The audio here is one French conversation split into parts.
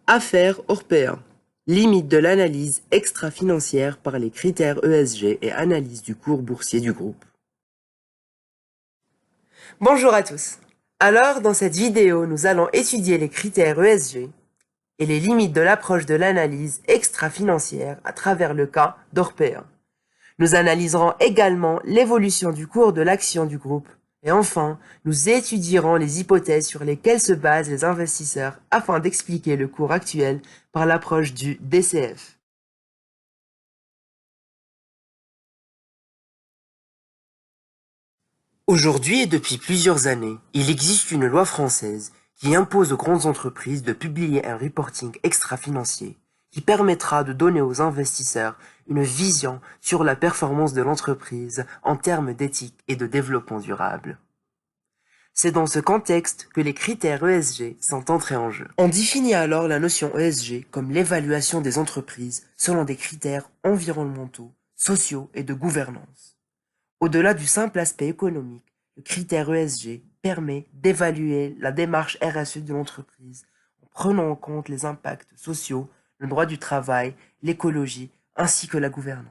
Affaire Orpea. Limite de l'analyse extra-financière par les critères ESG et analyse du cours boursier du groupe. Bonjour à tous. Alors, dans cette vidéo, nous allons étudier les critères ESG et les limites de l'approche de l'analyse extra-financière à travers le cas d'Orpea. Nous analyserons également l'évolution du cours de l'action du groupe. Et enfin, nous étudierons les hypothèses sur lesquelles se basent les investisseurs afin d'expliquer le cours actuel par l'approche du DCF. Aujourd'hui et depuis plusieurs années, il existe une loi française qui impose aux grandes entreprises de publier un reporting extra-financier qui permettra de donner aux investisseurs une vision sur la performance de l'entreprise en termes d'éthique et de développement durable. C'est dans ce contexte que les critères ESG sont entrés en jeu. On définit alors la notion ESG comme l'évaluation des entreprises selon des critères environnementaux, sociaux et de gouvernance. Au-delà du simple aspect économique, le critère ESG permet d'évaluer la démarche RSE de l'entreprise en prenant en compte les impacts sociaux, le droit du travail, l'écologie ainsi que la gouvernance.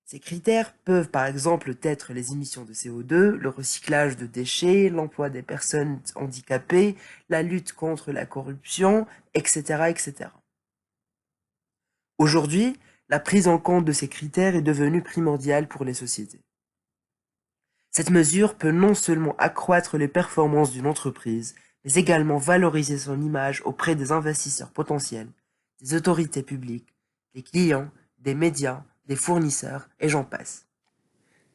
Ces critères peuvent par exemple être les émissions de CO2, le recyclage de déchets, l'emploi des personnes handicapées, la lutte contre la corruption, etc., etc. Aujourd'hui, la prise en compte de ces critères est devenue primordiale pour les sociétés. Cette mesure peut non seulement accroître les performances d'une entreprise, mais également valoriser son image auprès des investisseurs potentiels, des autorités publiques, des clients, des médias, des fournisseurs, et j'en passe.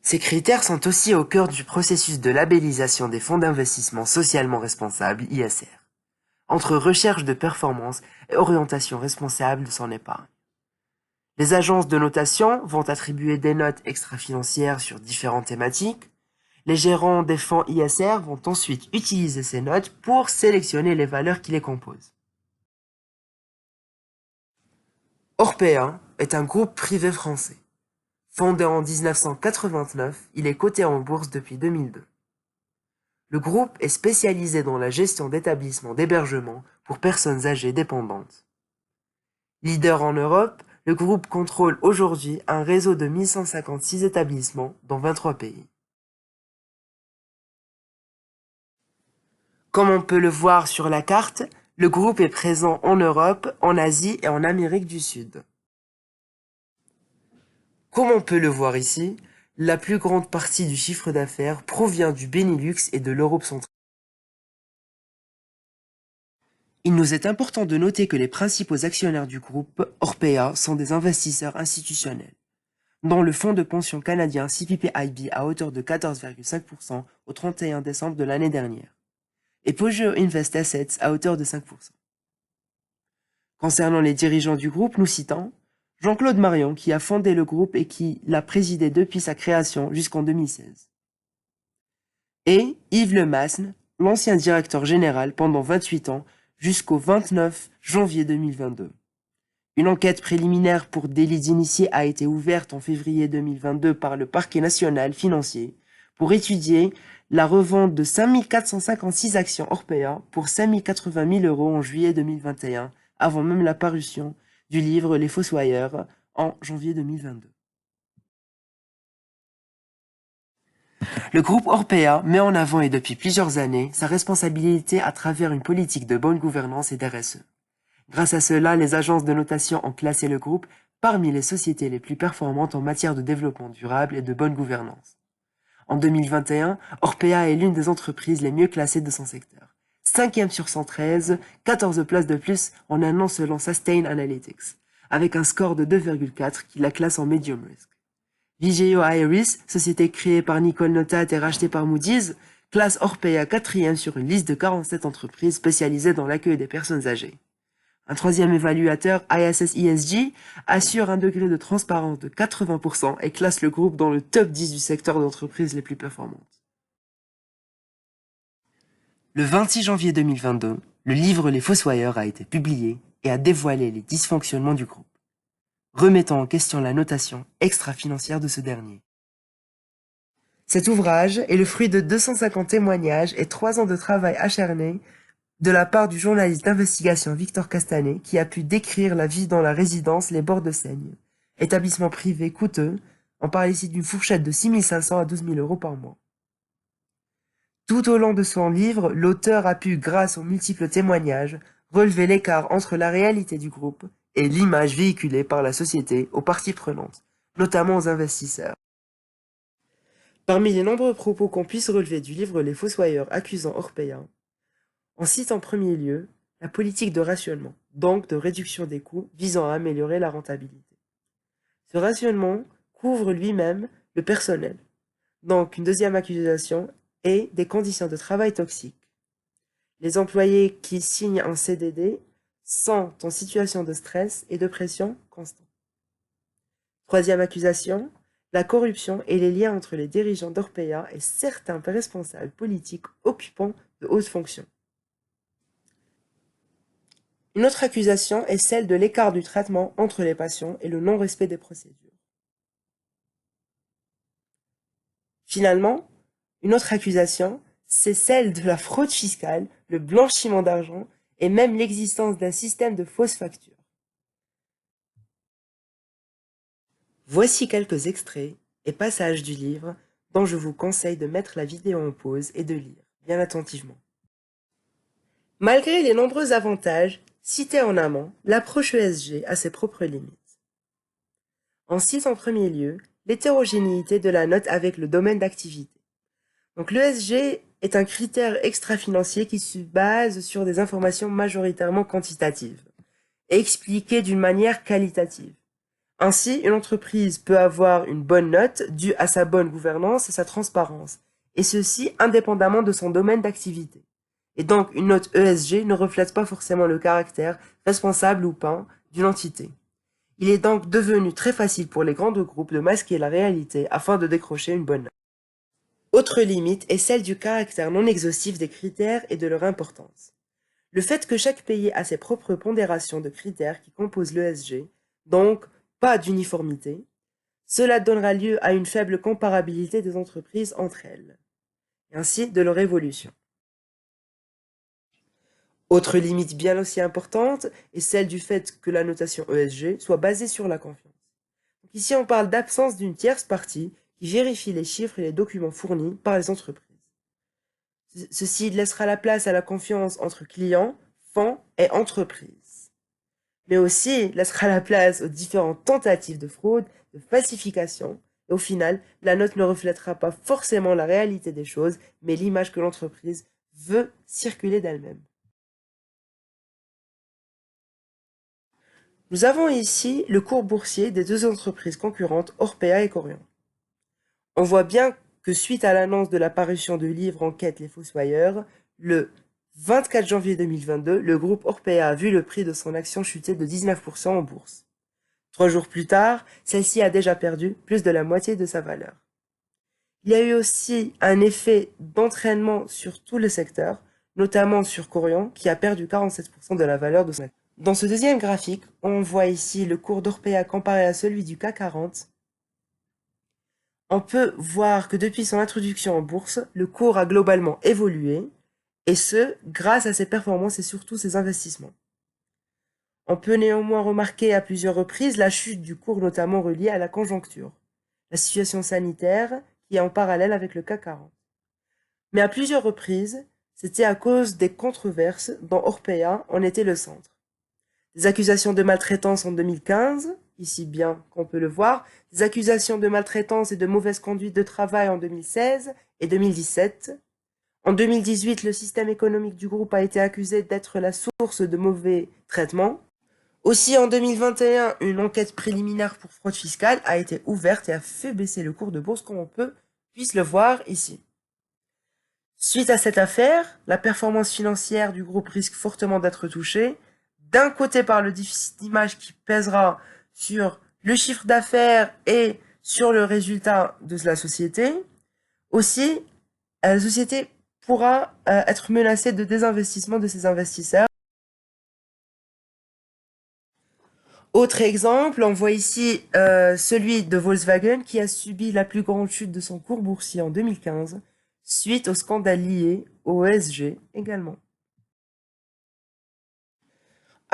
Ces critères sont aussi au cœur du processus de labellisation des fonds d'investissement socialement responsables, ISR, entre recherche de performance et orientation responsable de son épargne. Les agences de notation vont attribuer des notes extra-financières sur différentes thématiques. Les gérants des fonds ISR vont ensuite utiliser ces notes pour sélectionner les valeurs qui les composent. Orpea est un groupe privé français. Fondé en 1989, il est coté en bourse depuis 2002. Le groupe est spécialisé dans la gestion d'établissements d'hébergement pour personnes âgées dépendantes. Leader en Europe, le groupe contrôle aujourd'hui un réseau de 1156 établissements dans 23 pays. Comme on peut le voir sur la carte, le groupe est présent en Europe, en Asie et en Amérique du Sud. Comme on peut le voir ici, la plus grande partie du chiffre d'affaires provient du Benelux et de l'Europe centrale. Il nous est important de noter que les principaux actionnaires du groupe Orpea sont des investisseurs institutionnels, dont le fonds de pension canadien CPPIB à hauteur de 14,5% au 31 décembre de l'année dernière, et Peugeot Invest Assets à hauteur de 5%. Concernant les dirigeants du groupe, nous citons Jean-Claude Marion, qui a fondé le groupe et qui l'a présidé depuis sa création jusqu'en 2016. Et Yves Lemasne, l'ancien directeur général pendant 28 ans, jusqu'au 29 janvier 2022. Une enquête préliminaire pour délit d'initié a été ouverte en février 2022 par le parquet national financier pour étudier la revente de 5 456 actions Orpea pour 5 080 000 € en juillet 2021, avant même la parution du livre Les Fossoyeurs en janvier 2022. Le groupe Orpea met en avant et depuis plusieurs années sa responsabilité à travers une politique de bonne gouvernance et d'RSE. Grâce à cela, les agences de notation ont classé le groupe parmi les sociétés les plus performantes en matière de développement durable et de bonne gouvernance. En 2021, Orpea est l'une des entreprises les mieux classées de son secteur. 5e sur 113, 14 places de plus en un an selon Sustainalytics, avec un score de 2,4 qui la classe en medium risk. Vigeo Eiris, société créée par Nicole Notat et rachetée par Moody's, classe Orpea 4e sur une liste de 47 entreprises spécialisées dans l'accueil des personnes âgées. Un troisième évaluateur, ISS ESG, assure un degré de transparence de 80% et classe le groupe dans le top 10 du secteur d'entreprises les plus performantes. Le 26 janvier 2022, le livre Les Fossoyeurs a été publié et a dévoilé les dysfonctionnements du groupe, remettant en question la notation extra-financière de ce dernier. Cet ouvrage est le fruit de 250 témoignages et 3 ans de travail acharné de la part du journaliste d'investigation Victor Castanet, qui a pu décrire la vie dans la résidence Les Bords de Seigne, établissement privé coûteux. On parle ici d'une fourchette de 6 500 à 12 000 euros par mois. Tout au long de son livre, l'auteur a pu, grâce aux multiples témoignages, relever l'écart entre la réalité du groupe et l'image véhiculée par la société aux parties prenantes, notamment aux investisseurs. Parmi les nombreux propos qu'on puisse relever du livre Les Fossoyeurs accusant Orpea, on cite en premier lieu la politique de rationnement, donc de réduction des coûts visant à améliorer la rentabilité. Ce rationnement couvre lui-même le personnel. Donc une deuxième accusation est des conditions de travail toxiques. Les employés qui signent un CDD sont en situation de stress et de pression constante. Troisième accusation, la corruption et les liens entre les dirigeants d'Orpea et certains responsables politiques occupant de hautes fonctions. Une autre accusation est celle de l'écart du traitement entre les patients et le non-respect des procédures. Finalement, une autre accusation, c'est celle de la fraude fiscale, le blanchiment d'argent et même l'existence d'un système de fausses factures. Voici quelques extraits et passages du livre dont je vous conseille de mettre la vidéo en pause et de lire bien attentivement. Malgré les nombreux avantages cités en amont, l'approche ESG a ses propres limites. On cite en premier lieu l'hétérogénéité de la note avec le domaine d'activité. Donc l'ESG est un critère extra-financier qui se base sur des informations majoritairement quantitatives et expliquées d'une manière qualitative. Ainsi, une entreprise peut avoir une bonne note due à sa bonne gouvernance et sa transparence, et ceci indépendamment de son domaine d'activité. Et donc, une note ESG ne reflète pas forcément le caractère, responsable ou pas, d'une entité. Il est donc devenu très facile pour les grands groupes de masquer la réalité afin de décrocher une bonne note. Autre limite est celle du caractère non exhaustif des critères et de leur importance. Le fait que chaque pays a ses propres pondérations de critères qui composent l'ESG, donc pas d'uniformité, cela donnera lieu à une faible comparabilité des entreprises entre elles, et ainsi de leur évolution. Autre limite bien aussi importante est celle du fait que la notation ESG soit basée sur la confiance. Donc ici, on parle d'absence d'une tierce partie qui vérifie les chiffres et les documents fournis par les entreprises. Ceci laissera la place à la confiance entre clients, fonds et entreprises, mais aussi laissera la place aux différentes tentatives de fraude, de falsification, et au final, la note ne reflètera pas forcément la réalité des choses, mais l'image que l'entreprise veut circuler d'elle-même. Nous avons ici le cours boursier des deux entreprises concurrentes Orpea et Corian. On voit bien que suite à l'annonce de la parution du livre Enquête les Fossoyeurs, le 24 janvier 2022, le groupe Orpea a vu le prix de son action chuter de 19% en bourse. 3 jours plus tard, celle-ci a déjà perdu plus de la moitié de sa valeur. Il y a eu aussi un effet d'entraînement sur tout le secteur, notamment sur Corian, qui a perdu 47% de la valeur de son action. Dans ce deuxième graphique, on voit ici le cours d'Orpea comparé à celui du CAC 40. On peut voir que depuis son introduction en bourse, le cours a globalement évolué, et ce, grâce à ses performances et surtout ses investissements. On peut néanmoins remarquer à plusieurs reprises la chute du cours notamment reliée à la conjoncture, la situation sanitaire qui est en parallèle avec le CAC 40. Mais à plusieurs reprises, c'était à cause des controverses dont Orpea en était le centre. Des accusations de maltraitance en 2015, ici bien qu'on peut le voir, des accusations de maltraitance et de mauvaise conduite de travail en 2016 et 2017. En 2018, le système économique du groupe a été accusé d'être la source de mauvais traitements. Aussi, en 2021, une enquête préliminaire pour fraude fiscale a été ouverte et a fait baisser le cours de bourse, comme on puisse le voir ici. Suite à cette affaire, la performance financière du groupe risque fortement d'être touchée, d'un côté par le déficit d'image qui pèsera sur le chiffre d'affaires et sur le résultat de la société. Aussi, la société pourra être menacée de désinvestissement de ses investisseurs. Autre exemple, on voit ici celui de Volkswagen qui a subi la plus grande chute de son cours boursier en 2015, suite au scandale lié au ESG également.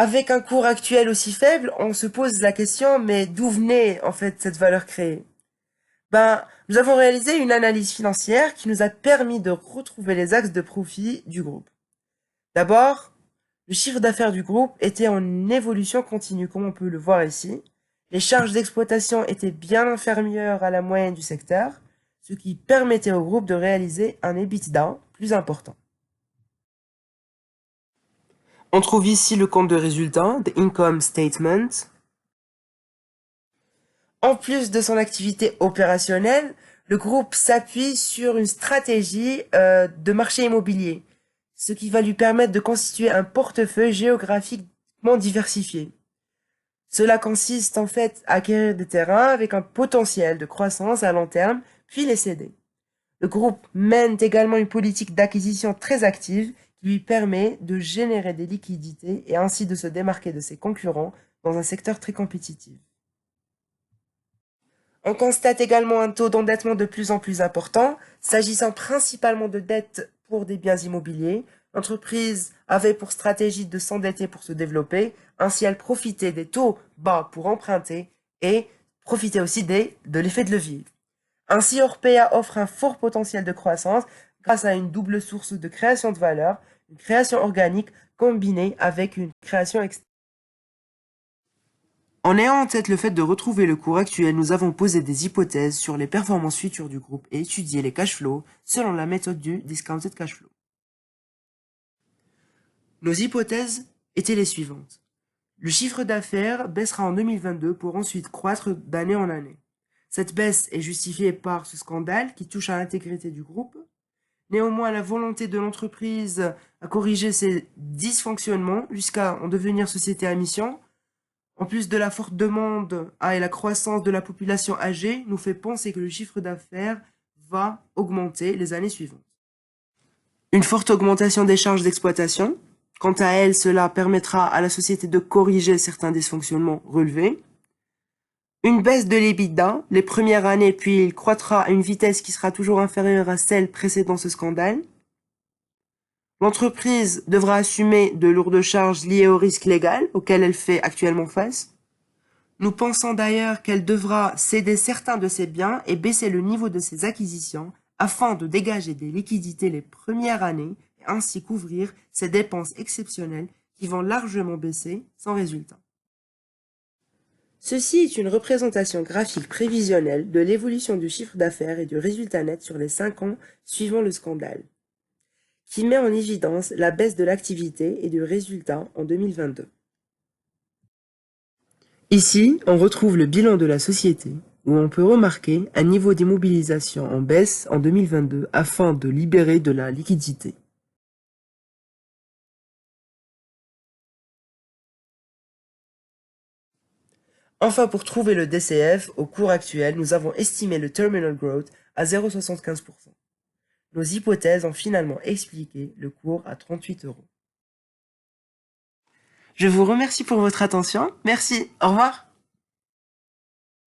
Avec un cours actuel aussi faible, on se pose la question, mais d'où venait en fait cette valeur créée? Nous avons réalisé une analyse financière qui nous a permis de retrouver les axes de profit du groupe. D'abord, le chiffre d'affaires du groupe était en évolution continue, comme on peut le voir ici. Les charges d'exploitation étaient bien inférieures à la moyenne du secteur, ce qui permettait au groupe de réaliser un EBITDA plus important. On trouve ici le compte de résultat, the income statement. En plus de son activité opérationnelle, le groupe s'appuie sur une stratégie de marché immobilier, ce qui va lui permettre de constituer un portefeuille géographiquement diversifié. Cela consiste en fait à acquérir des terrains avec un potentiel de croissance à long terme, puis les céder. Le groupe mène également une politique d'acquisition très active qui lui permet de générer des liquidités et ainsi de se démarquer de ses concurrents dans un secteur très compétitif. On constate également un taux d'endettement de plus en plus important, s'agissant principalement de dettes pour des biens immobiliers. L'entreprise avait pour stratégie de s'endetter pour se développer, ainsi elle profitait des taux bas pour emprunter et profitait aussi de l'effet de levier. Ainsi, Orpea offre un fort potentiel de croissance grâce à une double source de création de valeur, une création organique combinée avec une création externe. En ayant en tête le fait de retrouver le cours actuel, nous avons posé des hypothèses sur les performances futures du groupe et étudié les cash flows selon la méthode du discounted cash flow. Nos hypothèses étaient les suivantes. Le chiffre d'affaires baissera en 2022 pour ensuite croître d'année en année. Cette baisse est justifiée par ce scandale qui touche à l'intégrité du groupe. Néanmoins, la volonté de l'entreprise à corriger ses dysfonctionnements jusqu'à en devenir société à mission, en plus de la forte demande et la croissance de la population âgée, nous fait penser que le chiffre d'affaires va augmenter les années suivantes. Une forte augmentation des charges d'exploitation. Quant à elle, cela permettra à la société de corriger certains dysfonctionnements relevés. Une baisse de l'EBITDA les premières années, puis il croîtra à une vitesse qui sera toujours inférieure à celle précédant ce scandale. L'entreprise devra assumer de lourdes charges liées au risque légal auquel elle fait actuellement face. Nous pensons d'ailleurs qu'elle devra céder certains de ses biens et baisser le niveau de ses acquisitions afin de dégager des liquidités les premières années et ainsi couvrir ses dépenses exceptionnelles qui vont largement baisser sans résultat. Ceci est une représentation graphique prévisionnelle de l'évolution du chiffre d'affaires et du résultat net sur les 5 ans suivant le scandale, qui met en évidence la baisse de l'activité et du résultat en 2022. Ici, on retrouve le bilan de la société, où on peut remarquer un niveau d'immobilisation en baisse en 2022 afin de libérer de la liquidité. Enfin, pour trouver le DCF, au cours actuel, nous avons estimé le terminal growth à 0,75%. Nos hypothèses ont finalement expliqué le cours à 38 €. Je vous remercie pour votre attention. Merci. Au revoir.